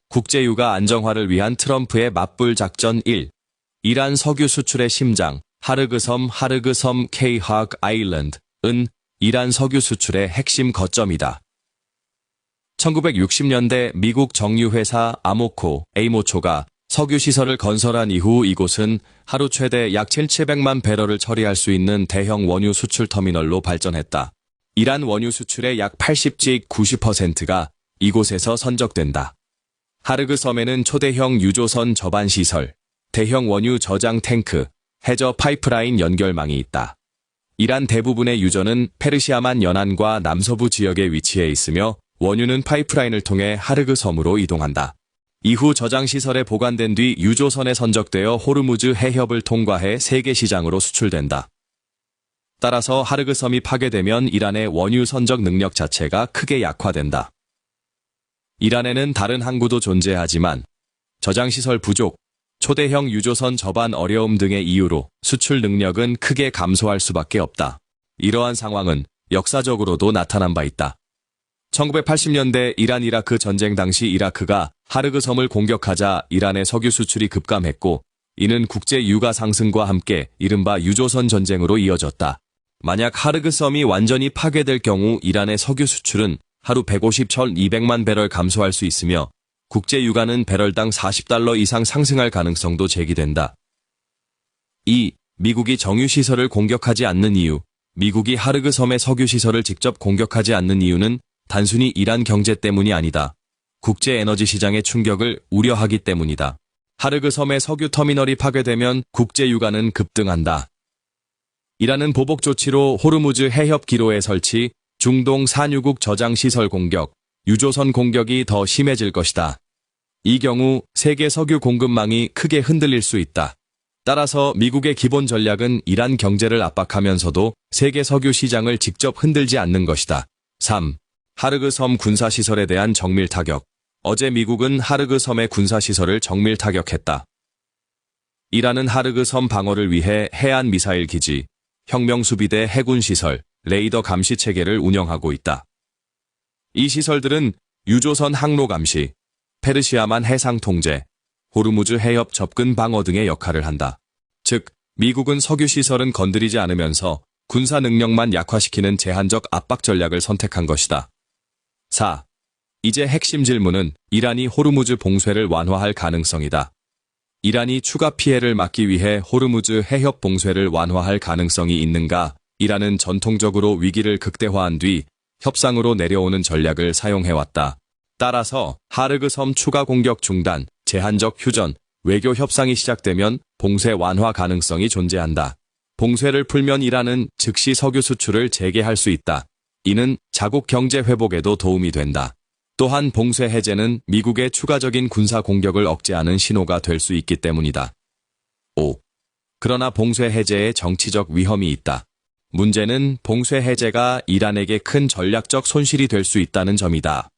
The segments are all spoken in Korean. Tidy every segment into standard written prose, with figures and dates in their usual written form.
국제유가 안정화를 위한 트럼프의 맞불 작전 1. 이란 석유 수출의 심장, 하르그섬 K-Hog Island은 이란 석유 수출의 핵심 거점이다. 1960년대 미국 정유회사 아모초가 석유 시설을 건설한 이후 이곳은 하루 최대 약 700만 배럴을 처리할 수 있는 대형 원유 수출 터미널로 발전했다. 이란 원유 수출의 약 80직 90%가 이곳에서 선적된다. 하르그섬에는 초대형 유조선 저반 시설, 대형 원유 저장 탱크, 해저 파이프라인 연결망이 있다. 이란 대부분의 유전은 페르시아만 연안과 남서부 지역에 위치해 있으며 원유는 파이프라인을 통해 하르그섬으로 이동한다. 이후 저장시설에 보관된 뒤 유조선에 선적되어 호르무즈 해협을 통과해 세계 시장으로 수출된다. 따라서 하르그섬이 파괴되면 이란의 원유 선적 능력 자체가 크게 약화된다. 이란에는 다른 항구도 존재하지만 저장시설 부족, 초대형 유조선 접안 어려움 등의 이유로 수출 능력은 크게 감소할 수밖에 없다. 이러한 상황은 역사적으로도 나타난 바 있다. 1980년대 이란-이라크 전쟁 당시 이라크가 하르그섬을 공격하자 이란의 석유 수출이 급감했고 이는 국제 유가 상승과 함께 이른바 유조선 전쟁으로 이어졌다. 만약 하르그섬이 완전히 파괴될 경우 이란의 석유 수출은 하루 150,200만 배럴 감소할 수 있으며 국제 유가는 배럴당 $40 이상 상승할 가능성도 제기된다. 2. 미국이 정유시설을 공격하지 않는 이유. 미국이 하르그섬의 석유시설을 직접 공격하지 않는 이유는 단순히 이란 경제 때문이 아니다. 국제 에너지 시장의 충격을 우려하기 때문이다. 하르그섬의 석유 터미널이 파괴되면 국제 유가는 급등한다. 이란은 보복 조치로 호르무즈 해협 기로에 설치, 중동 산유국 저장 시설 공격, 유조선 공격이 더 심해질 것이다. 이 경우 세계 석유 공급망이 크게 흔들릴 수 있다. 따라서 미국의 기본 전략은 이란 경제를 압박하면서도 세계 석유 시장을 직접 흔들지 않는 것이다. 3. 하르그섬 군사시설에 대한 정밀 타격. 어제 미국은 하르그섬의 군사시설을 정밀 타격했다. 이란은 하르그섬 방어를 위해 해안 미사일 기지, 혁명수비대 해군시설, 레이더 감시 체계를 운영하고 있다. 이 시설들은 유조선 항로 감시, 페르시아만 해상 통제, 호르무즈 해협 접근 방어 등의 역할을 한다. 즉, 미국은 석유 시설은 건드리지 않으면서 군사 능력만 약화시키는 제한적 압박 전략을 선택한 것이다. 4. 이제 핵심 질문은 이란이 호르무즈 봉쇄를 완화할 가능성이다. 이란이 추가 피해를 막기 위해 호르무즈 해협 봉쇄를 완화할 가능성이 있는가? 이란은 전통적으로 위기를 극대화한 뒤 협상으로 내려오는 전략을 사용해왔다. 따라서 하르그섬 추가 공격 중단, 제한적 휴전, 외교 협상이 시작되면 봉쇄 완화 가능성이 존재한다. 봉쇄를 풀면 이란은 즉시 석유 수출을 재개할 수 있다. 이는 자국 경제 회복에도 도움이 된다. 또한 봉쇄 해제는 미국의 추가적인 군사 공격을 억제하는 신호가 될 수 있기 때문이다. 5. 그러나 봉쇄 해제에 정치적 위험이 있다. 문제는 봉쇄 해제가 이란에게 큰 전략적 손실이 될 수 있다는 점이다.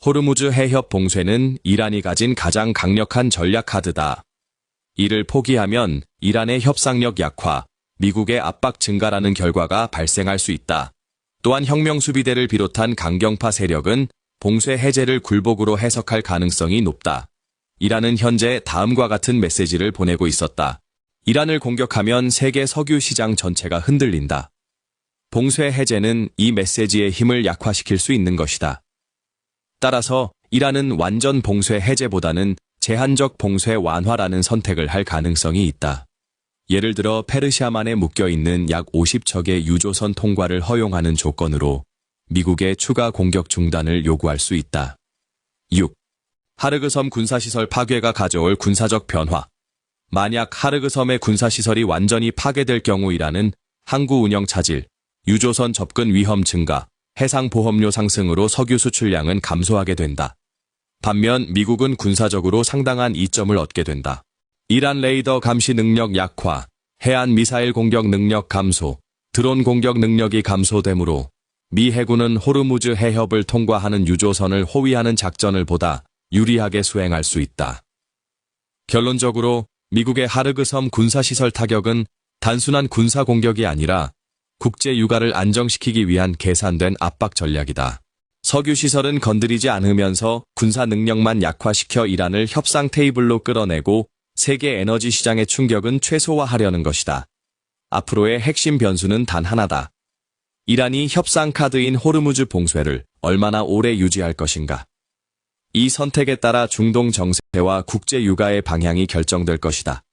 호르무즈 해협 봉쇄는 이란이 가진 가장 강력한 전략 카드다. 이를 포기하면 이란의 협상력 약화, 미국의 압박 증가라는 결과가 발생할 수 있다. 또한 혁명수비대를 비롯한 강경파 세력은 봉쇄 해제를 굴복으로 해석할 가능성이 높다. 이란은 현재 다음과 같은 메시지를 보내고 있었다. 이란을 공격하면 세계 석유 시장 전체가 흔들린다. 봉쇄 해제는 이 메시지의 힘을 약화시킬 수 있는 것이다. 따라서 이란은 완전 봉쇄 해제보다는 제한적 봉쇄 완화라는 선택을 할 가능성이 있다. 예를 들어 페르시아만에 묶여있는 약 50척의 유조선 통과를 허용하는 조건으로 미국의 추가 공격 중단을 요구할 수 있다. 6. 하르그섬 군사시설 파괴가 가져올 군사적 변화. 만약 하르그섬의 군사시설이 완전히 파괴될 경우 이란은 항구 운영 차질, 유조선 접근 위험 증가, 해상 보험료 상승으로 석유 수출량은 감소하게 된다. 반면 미국은 군사적으로 상당한 이점을 얻게 된다. 이란 레이더 감시 능력 약화, 해안 미사일 공격 능력 감소, 드론 공격 능력이 감소되므로 미 해군은 호르무즈 해협을 통과하는 유조선을 호위하는 작전을 보다 유리하게 수행할 수 있다. 결론적으로 미국의 하르그섬 군사시설 타격은 단순한 군사 공격이 아니라 국제 유가를 안정시키기 위한 계산된 압박 전략이다. 석유 시설은 건드리지 않으면서 군사 능력만 약화시켜 이란을 협상 테이블로 끌어내고 세계 에너지 시장의 충격은 최소화하려는 것이다. 앞으로의 핵심 변수는 단 하나다. 이란이 협상 카드인 호르무즈 봉쇄를 얼마나 오래 유지할 것인가. 이 선택에 따라 중동 정세와 국제 유가의 방향이 결정될 것이다.